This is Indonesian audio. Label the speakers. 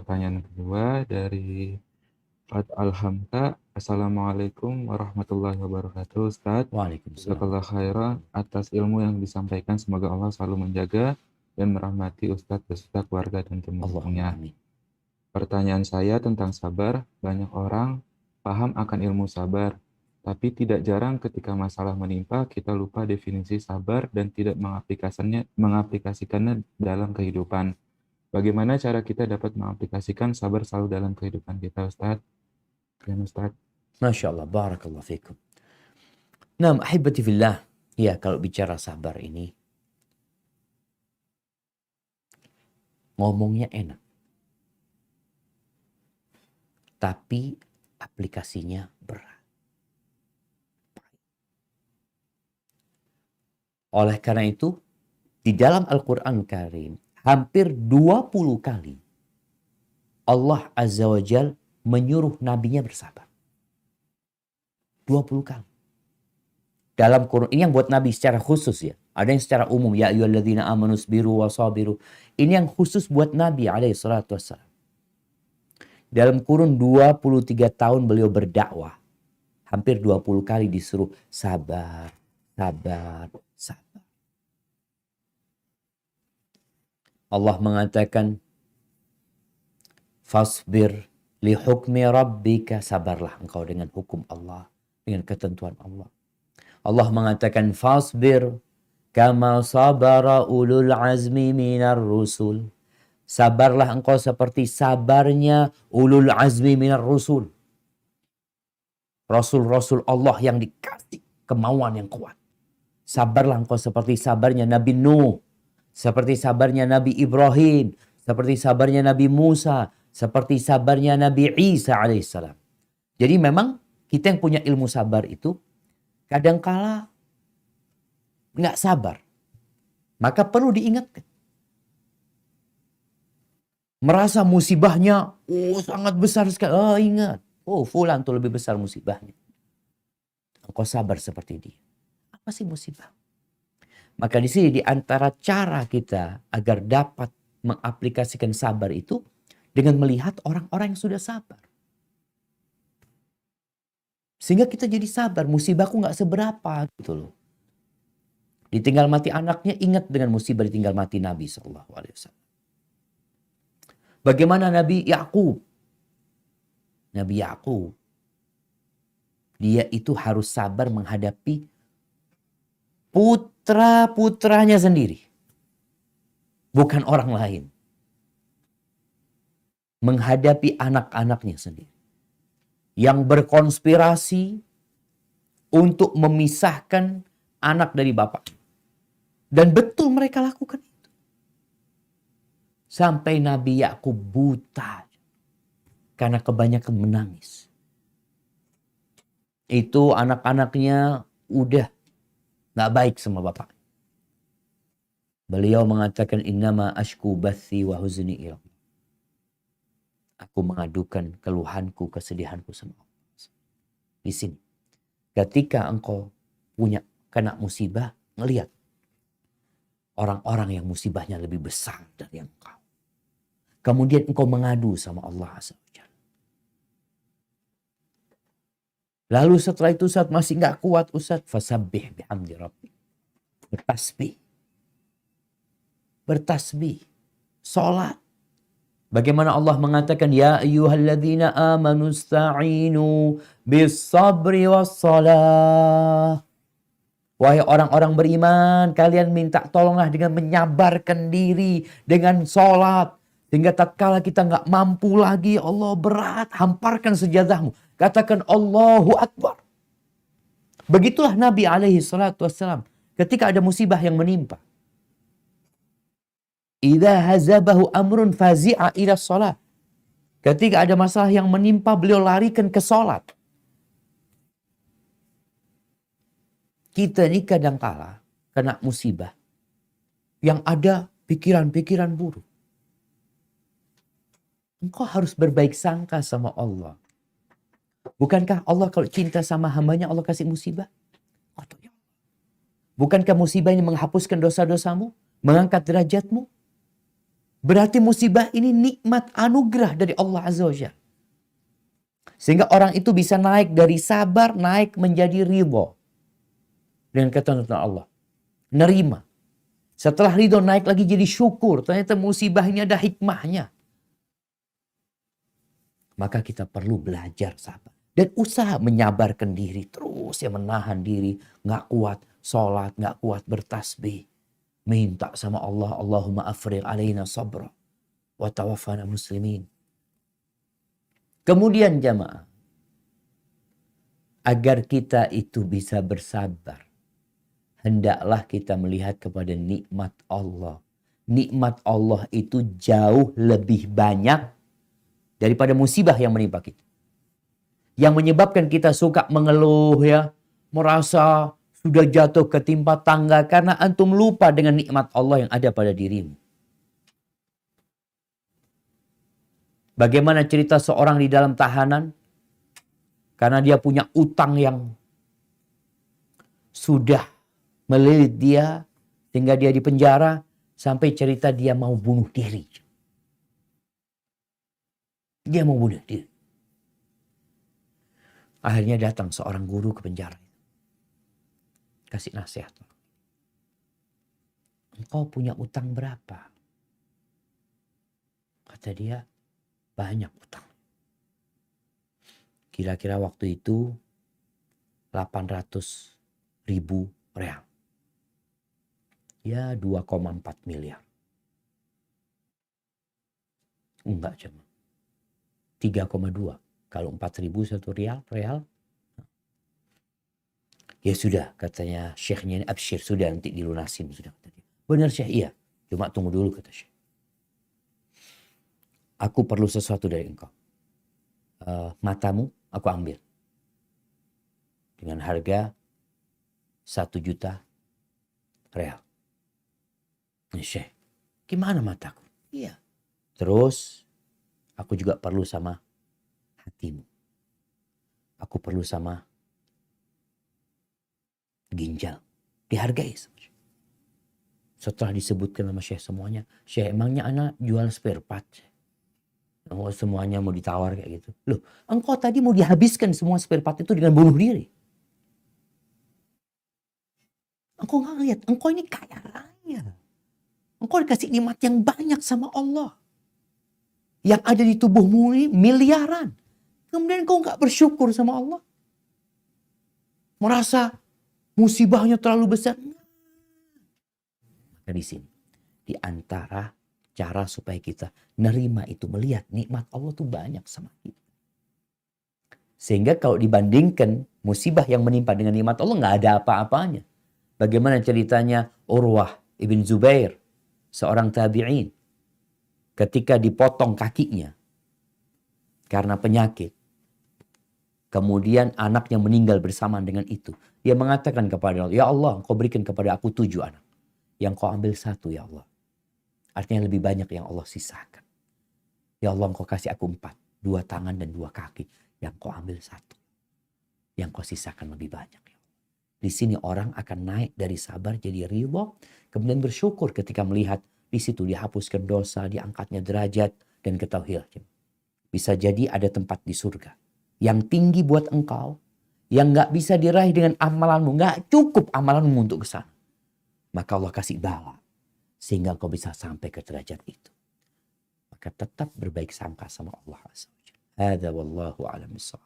Speaker 1: pertanyaan kedua dari Fat Alhamka. Assalamualaikum warahmatullahi wabarakatuh, Ustadz.
Speaker 2: Waalaikumsalam.
Speaker 1: Jazakallah khairan atas ilmu yang disampaikan. Semoga Allah selalu menjaga dan merahmati Ustadz beserta keluarga dan
Speaker 2: Allahumma
Speaker 1: pendukungnya.
Speaker 2: amin.
Speaker 1: Pertanyaan saya tentang sabar. Banyak orang paham akan ilmu sabar, tapi tidak jarang ketika masalah menimpa, kita lupa definisi sabar dan tidak mengaplikasikannya dalam kehidupan. Bagaimana cara kita dapat mengaplikasikan sabar selalu dalam kehidupan kita, Ustadz? Dan Ustadz.
Speaker 2: Masya Allah, barakallah fikum. Nah, ahibati fillah. Ya, kalau bicara sabar ini, ngomongnya enak. Tapi aplikasinya berat. Oleh karena itu, di dalam Al-Quran Karim, hampir 20 kali Allah Azza wa Jal menyuruh nabinya bersabar. 20 kali. Dalam Quran, ini yang buat nabi secara khusus ya. Ada yang secara umum, ya ayyuhalladzina amanu sabiru wasabiru. Ini yang khusus buat nabi alaihi salatu wassalam. Dalam kurun 23 tahun beliau berdakwah. Hampir 20 kali disuruh sabar, sabar, sabar. Allah mengatakan, fasbir li hukmi rabbika. Sabarlah engkau dengan hukum Allah, dengan ketentuan Allah. Allah mengatakan, fasbir kama sabara ulul azmi minar rusul. Sabarlah engkau seperti sabarnya ulul azmi minar rusul. Rasul-rasul Allah yang dikasih kemauan yang kuat. Sabarlah engkau seperti sabarnya Nabi Nuh, seperti sabarnya Nabi Ibrahim, seperti sabarnya Nabi Musa, seperti sabarnya Nabi Isa alaihissalam. Jadi memang kita yang punya ilmu sabar itu kadangkala nggak sabar. Maka perlu diingatkan. Merasa musibahnya sangat besar sekali. Oh, ingat. Oh, fulan tuh lebih besar musibahnya. Engkau sabar seperti dia. Apa sih musibah? Maka di sini di antara cara kita agar dapat mengaplikasikan sabar itu dengan melihat orang-orang yang sudah sabar. Sehingga kita jadi sabar, musibahku nggak seberapa gitu loh. Ditinggal mati anaknya, ingat dengan musibah ditinggal mati Nabi SAW. Bagaimana Nabi Yakub? Nabi Yakub, dia itu harus sabar menghadapi putra-putranya sendiri. Bukan orang lain. Menghadapi anak-anaknya sendiri. Yang berkonspirasi untuk memisahkan anak dari bapak. Dan betul mereka lakukan itu. Sampai Nabi Yakub buta. Karena kebanyakan menangis. Itu anak-anaknya udah gak baik sama bapak. Beliau mengatakan, innama ashku bathi wa huzni ilallah. Aku mengadukan keluhanku, kesedihanku sama Allah. Di sini. Ketika engkau kena musibah, ngelihat orang-orang yang musibahnya lebih besar dari engkau. Kemudian engkau mengadu sama Allah Azza wa Jalla. Lalu setelah itu Ustaz masih gak kuat Ustaz. Fasabbih bihamdi rabbik. Bertasbih. Bertasbih. Salat. Bagaimana Allah mengatakan, ya ayyuhalladzina amanu sta'inu bis sabri was salah. Wahai orang-orang beriman, kalian minta tolonglah dengan menyabarkan diri dengan sholat. Sehingga tatkala kita nggak mampu lagi, Allah berat, hamparkan sejadahmu. Katakan Allahu Akbar. Begitulah Nabi alaihi salatu wassalam. Ketika ada musibah yang menimpa. Idza hazabahu amrun fazi'a ila sholat. Ketika ada masalah yang menimpa, beliau larikan ke sholat. Kita ini kadangkala kena musibah yang ada pikiran-pikiran buruk. Engkau harus berbaik sangka sama Allah. Bukankah Allah kalau cinta sama hambanya Allah kasih musibah? Bukankah musibah ini menghapuskan dosa-dosamu? Mengangkat derajatmu? Berarti musibah ini nikmat anugerah dari Allah Azza wa Jalla. Sehingga orang itu bisa naik dari sabar, naik menjadi ridho. Dengan ketentuan Allah. Nerima. Setelah ridho naik lagi jadi syukur. Ternyata musibah ini ada hikmahnya. Maka kita perlu belajar sabar. Dan usaha menyabarkan diri. Terus ya menahan diri. Nggak kuat sholat, nggak kuat bertasbih. Minta sama Allah. Allahumma afrigh alaina sabra. Wa tawaffana muslimin. Kemudian jamaah, agar kita itu bisa bersabar, hendaklah kita melihat kepada nikmat Allah. Nikmat Allah itu jauh lebih banyak daripada musibah yang menimpa kita. Yang menyebabkan kita suka mengeluh ya, merasa sudah jatuh ketimpa tangga karena antum lupa dengan nikmat Allah yang ada pada dirimu. Bagaimana cerita seorang di dalam tahanan? Karena dia punya utang yang sudah melilit dia. Sehingga dia di penjara. Sampai cerita dia mau bunuh diri. Dia mau bunuh diri. Akhirnya datang seorang guru ke penjara. Kasih nasihat. Engkau punya utang berapa? Kata dia, banyak utang. Kira-kira waktu itu 800.000 real. Ya 2,4 miliar. Enggak cuma. 3,2. Kalau 4.000 satu real. Ya sudah katanya syekhnya ini absyir. Sudah nanti dilunasin. Sudah kata dia. Benar syekh, iya. Cuma tunggu dulu kata syekh. Aku perlu sesuatu dari engkau. Matamu aku ambil. Dengan harga 1 juta real. Syekh, gimana mataku? Iya. Terus aku juga perlu sama hatimu. Aku perlu sama ginjal. Dihargai. Setelah disebutkan sama Syekh semuanya. Syekh, emangnya anak jual spare part? Oh, semuanya mau ditawar kayak gitu. Loh, engkau tadi mau dihabiskan semua spare part itu dengan bunuh diri. Engkau nggak lihat, engkau ini kaya raya. Engkau dikasih nikmat yang banyak sama Allah. Yang ada di tubuhmu ini miliaran. Kemudian engkau nggak bersyukur sama Allah. Merasa musibahnya terlalu besar. Maka di sini, di antara cara supaya kita nerima itu, melihat nikmat Allah tuh banyak sama kita. Sehingga kalau dibandingkan musibah yang menimpa dengan nikmat Allah nggak ada apa-apanya. Bagaimana ceritanya Urwah ibn Zubair, seorang tabi'in, ketika dipotong kakinya karena penyakit. Kemudian anaknya meninggal bersamaan dengan itu. Dia mengatakan kepada Allah, ya Allah, engkau berikan kepada aku 7 anak. Yang kau ambil 1 ya Allah. Artinya lebih banyak yang Allah sisakan. Ya Allah, engkau kasih aku 4. 2 tangan dan 2 kaki. Yang kau ambil 1. Yang kau sisakan lebih banyak. Ya. Di sini orang akan naik dari sabar jadi ridho. Kemudian bersyukur ketika melihat di situ dihapuskan dosa, diangkatnya derajat dan ketahuilah. Bisa jadi ada tempat di surga. Yang tinggi buat engkau. Yang gak bisa diraih dengan amalanmu. Gak cukup amalanmu untuk ke sana. Maka Allah kasih bala. Sehingga kau bisa sampai ke derajat itu. Maka tetap berbaik sangka sama Allah. Hada wallahu a'lam bishawab.